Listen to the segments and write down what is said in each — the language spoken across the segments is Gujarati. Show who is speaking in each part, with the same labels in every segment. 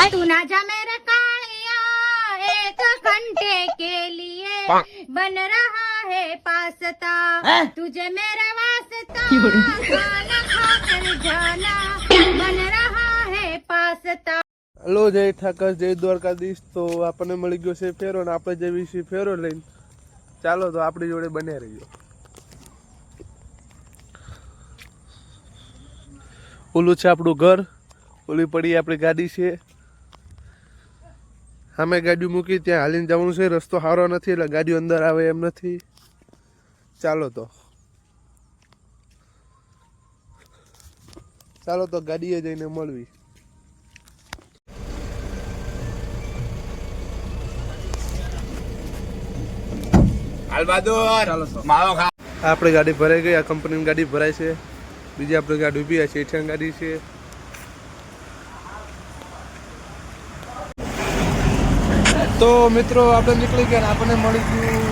Speaker 1: तू ना जा मेरे कालिया एक घंटे के लिए बन रहा है पास्ता तुझे मेरा वास्ता खाना खाकर जाना बन रहा है पास्ता।
Speaker 2: हेलो जय ઠાકર જય દ્વારકાધીશ। તો આપણને મળી ગયો છે ફેરો ને આપણે જેવી છે ફેરો લઈને ચાલો તો આપણી જોડે બન્યા રહીજો। ઓલું છે આપણું ઘર, ઓલી પડી આપણી ગાડી છે, સામે ગાડી મૂકી ત્યાં હાલીને જવાનું છે। રસ્તો સારો નથી એટલે ગાડીઓ અંદર આવે એમ નથી। ચાલો તો ગાડીએ જઈને મળવી। આપણી ગાડી ભરાઈ ગઈ, આ કંપનીની ગાડી ભરાય છે, બીજી આપણી ગાડી ઊભી છે, શેઠિયાની ગાડી છે। તો મિત્રો આપણે નીકળી ગયા, આપણને મળી ગયું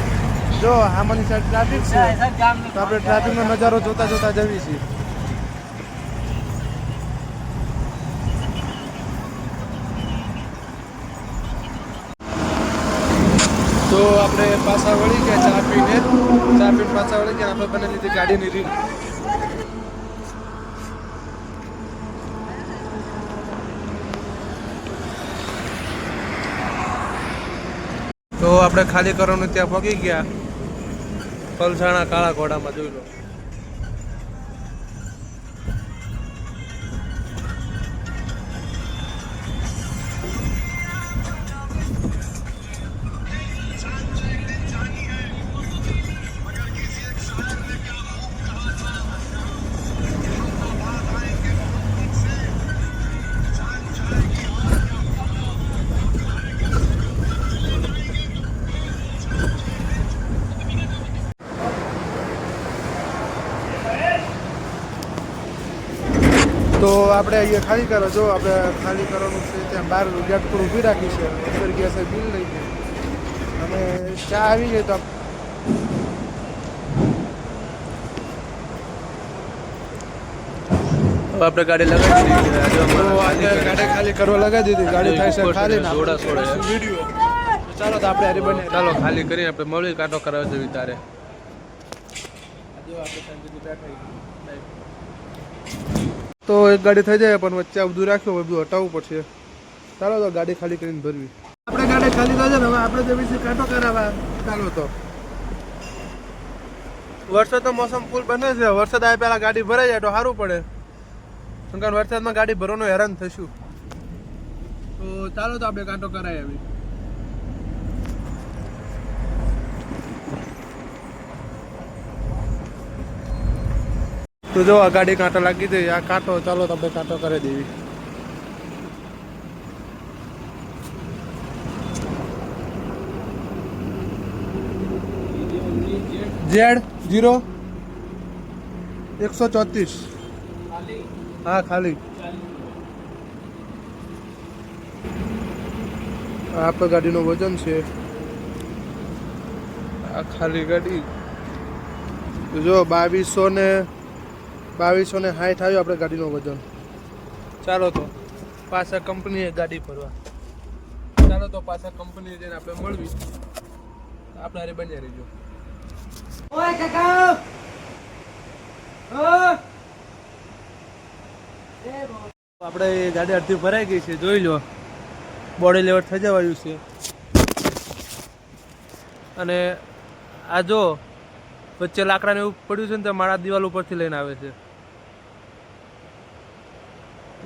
Speaker 2: જો આમાંની સાઈડ ટ્રાફિક છે, તો આપણે ટ્રાફિકનો નજારો જોતા જોતા જવી છીએ। તો આપણે પાછા વળી ગયા ચા પીને પાછા વળી ગયા। આપણે બને લીધી ગાડીની રીલ। તો આપણે ખાલી કરવાનું ત્યાં પહોંચી ગયા, પલસાણા કાળા ઘોડામાં જોઈ લો। તો આપણે અહીંયા ખાલી કરો, જો આપણે ખાલી કરવાનું છે ત્યાં બહાર ગેટ પર ઊભી રાખી છે, અંદર ગયા છે બિલ લઈ ગઈ અને ચા આવી ગઈ। તો આપણે ગાડી લગાવી દીધી, ગાડી ખાલી કરવા લગાવી દીધી, ગાડી થાય છે ખાલી વિડીયો। ચાલો તો આપણે હારી બને, ચાલો ખાલી કરીને આપણે મળી કાંટો કરાવી દેવી તારે। તો એક ગાડી થઈ જાય પણ વચ્ચે આ બધું રાખ્યું હોય, બધું હટાવવું પડશે। ચાલો તો ગાડી ખાલી કરીને ભરવી। આપણે ગાડી ખાલી થઈ જાય ને હવે આપણે જવી છે કાંટો કરાવવા। ચાલો તો વરસાદ તો મોસમ ફૂલ બને છે, વરસાદ આવે પહેલા ગાડી ભરાઈ જાય તો સારું પડે, કારણ વરસાદમાં ગાડી ભરવાનું હેરાન થશું। તો ચાલો તો આપણે કાંટો કરાવી આવી। તો જો આ ગાડી કાંટો લાગી ગઈ, આ કાંટો ચાલો તો આપણે કાંટો કરી દેવી। Z0-134 હા ખાલી આપણે ગાડીનું વજન છે, આ ખાલી ગાડી જો 2260 આવ્યું આપણે ગાડીનું વજન। ચાલો તો પાછા કંપનીએ ગાડી ભરવા, ચાલો તો પાછા કંપનીએ જઈને આપણે મળવી, આપણે હારે બન્યા રહીજો। આપણે ગાડી અડધી ભરાઈ ગઈ છે, જોઈ લો બોડી લેવલ થઈ જવાયું છે। અને આ જો વચ્ચે લાકડાને એવું પડ્યું છે ને, તો મારા દિવાલ ઉપરથી લઈને આવે છે,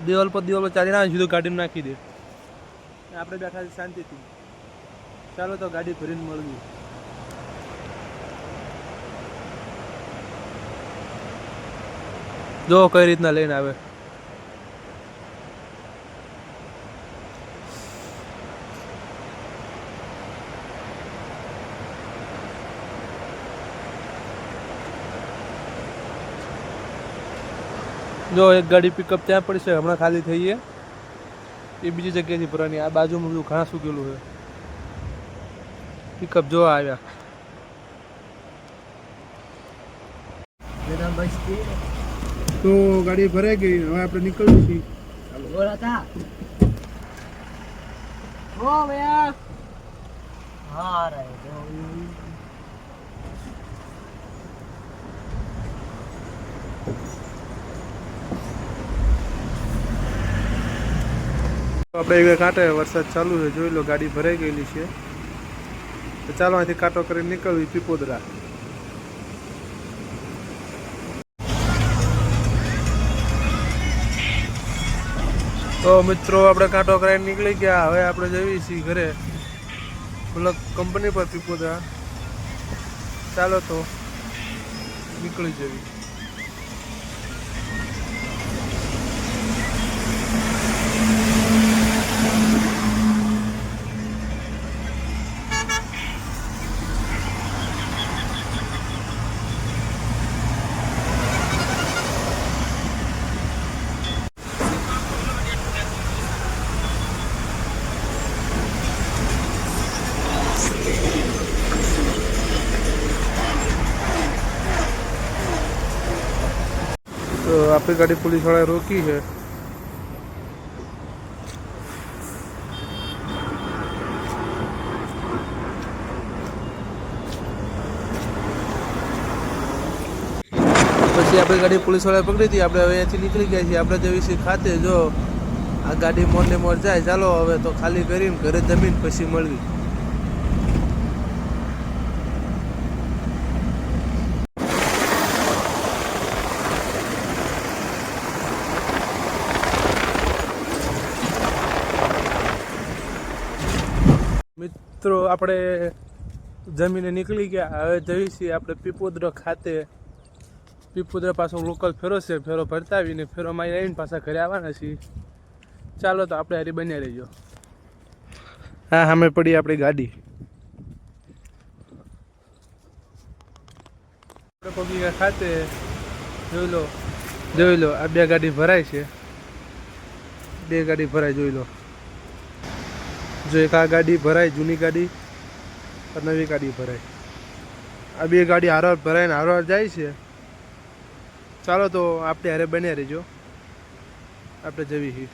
Speaker 2: દિવાલ પર ચાલીને આવે સીધું ગાડીમાં નાખી દે, આપણે બેઠા છે શાંતિથી। ચાલો તો ગાડી ભરીને મળવી। જો કઈ રીતના લઈને આવે। જો એક ગાડી પિકઅપ ત્યાં પડી છે, હમણાં ખાલી થઈ છે, એ બીજી જગ્યાએથી ભરવાની। આ બાજુમાં બધું ઘાસ ઉગેલું છે, પિકઅપ જો આવ્યા। તો ગાડી ભરાઈ ગઈ, હવે આપણે નીકળવું છીએ। ચાલો ओ भैया
Speaker 3: हाँ रहे
Speaker 2: આપણે એક કાંઠે વરસાદ ચાલુ છે, જોઈ લો ગાડી ભરાઈ ગયેલી છે. તો ચાલો અહીંથી કાંટો કરીને નીકળવી પીપોદરા. તો મિત્રો આપણે કાંટો કરીને નીકળી ગયા. હવે આપણે જઈએ છીએ ઘરે, મતલબ કંપની પર પીપોદરા. ચાલો તો નીકળી જવી. તો આપણી ગાડી પોલીસ વાળાએ રોકી છે. પછી આપણી ગાડી પોલીસ વાળાએ પકડી હતી. આપણે હવે અહીંયાથી નીકળી ગયા છીએ. આપણે જઈએ છીએ ખાતે. જો આ ગાડી મોર ને મોર જાય. ચાલો હવે તો ખાલી કરીને ઘરે જમીન પછી મળવી. મિત્રો આપણે જમીને નીકળી ગયા. હવે જઈએ છીએ આપણે પીપોદરા ખાતે. પીપોદરા પાછો લોકલ ફેરો છે, ફેરો ભરતા આવીને ફેરોમાં આવીને પાછા ઘરે આવવાના છીએ. ચાલો તો આપણે હારી બન્યા રહીજો. હા, સામે પડી આપણી ગાડી. આપણે પગી ગયા ખાતે. જોઈ લો આ બે ગાડી ભરાય છે. બે ગાડી ભરાય, જોઈ લો. જો એક આ ગાડી ભરાય, જૂની ગાડી, નવી ગાડી ભરાય. આ બે ગાડી હારવાર ભરાય ને હારવાર જાય છે. ચાલો તો આપણે હારે બન્યા રહીજો. આપણે જવી છીએ.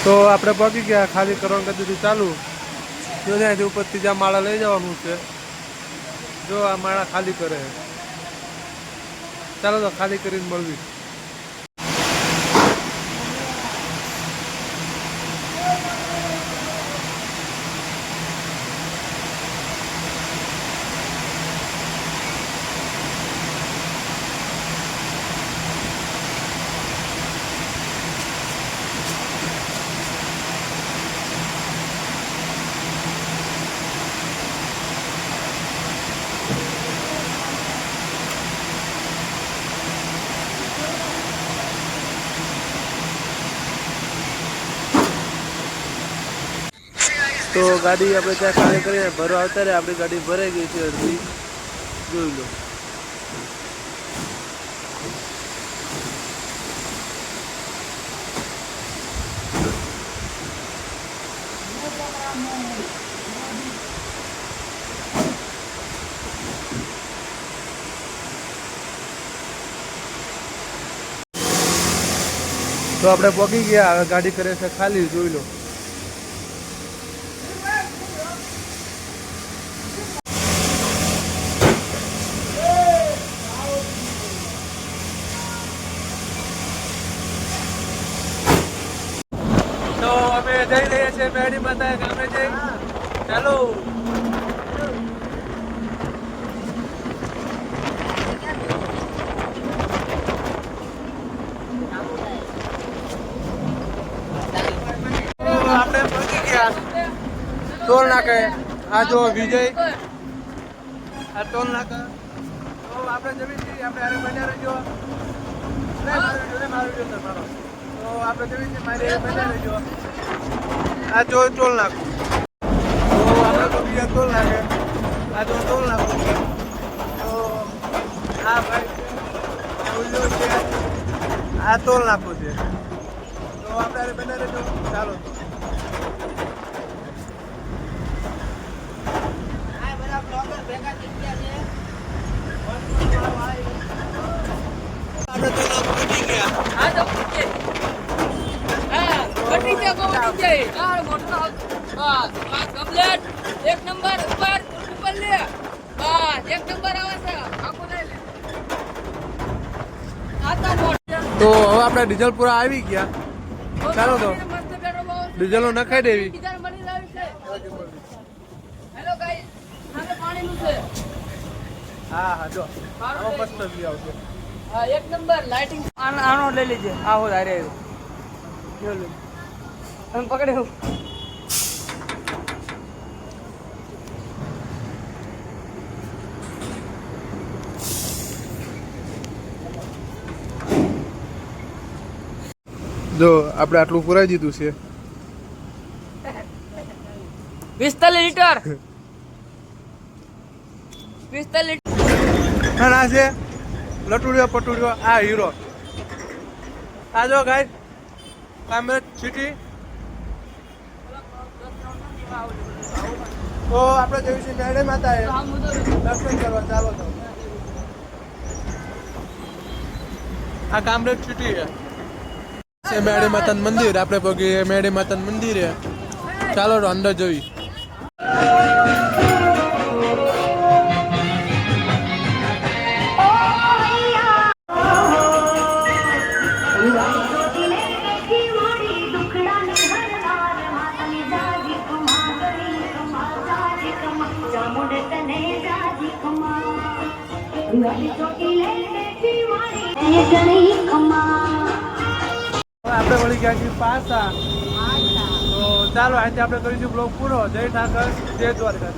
Speaker 2: તો આપણે પહોંચી ગયા. ખાલી કરવાનું કીધું ચાલુ. જો ત્યાંથી ઉપર ત્રીજા માળા લઈ જવાનું છે. જો આ માળા ખાલી કરે. ચાલો તો ખાલી કરીને મળવી. તો ગાડી આપણે ત્યાં ખાલી કરીને ભરવા આવતા રહે. આપણી ગાડી ભરાઈ ગઈ છે અડધી. જોઈ લો. તો આપણે પહોંચી ગયા. હવે ગાડી કરે છે ખાલી. જોઈ લો. તો અમે જઈ રહ્યા છીએ મેડી માતા ગામે જઈ. ચાલો. આપણે પહોંચી ગયા ટોલ નાકે. આ જો વિજય, આ ટોલ નાકા. તો આપણે જમી છીએ. આપણે હારે બન્યા રહેજો. મારો તો આપણે જમી છીએ. મારી હારે બન્યા રહેજો. આ જો ટોલ નાખું. તો આપણે તો બીજા ટોલ નાખે. આ જો ટોલ નાખું. તો આ ભાઈ છે. આ ટોલ નાખું છે. તો આપણે બને રહેજો. ચાલો તો.
Speaker 3: આ બધા બ્લોગર ભેગા થઈ ગયા છે.
Speaker 2: આપણે તો નામ પહોંચી ગયા.
Speaker 3: આ તો પૂછે. હા, બટી છે કો બટી છે. યાર મોટો બસ કમ્પ્લીટ. એક નંબર ઉપર લે. બસ એક નંબર આવે છે. આખો લઈ લે. આ તો મોટો.
Speaker 2: તો હવે આપણે ડીઝલ પૂરા આવી ગયા. ચાલો તો. ડીઝલો નખાઈ દેવી.
Speaker 3: ડીઝલ મળી લાવી છે. Hello guys. સામે પાણીનું છે.
Speaker 2: હા જો આમાં મસ્ત વ્યૂ આવશે.
Speaker 3: હા એક નંબર લાઇટિંગ આનો લઈ લેજે. આ હો ધારે જો લે. તમે પકડ્યો.
Speaker 2: જો આપણે આટલું પુરાઈ દીધું છે.
Speaker 3: 45 લીટર 45 લીટર
Speaker 2: અને આ છે લટુડિયો પટુડિયો આ હીરો. આ જો ગાઈસ કામેર સિટી. તો આપણે જઈએ છીએ મેડે માતા દર્શન કરવા. ચાલો તો. આ કામરેજ સિટી છે મેડે માતાનું મંદિર. આપણે પગી મેડે માતાનું મંદિર છે. ચાલો તો અંદર જઈ. આપણે વળી ગયા છીએ પાછા. તો ચાલો આજે આપણે કરીશું બ્લોગ પૂરો. જય ઠાકર, જય દ્વારકા.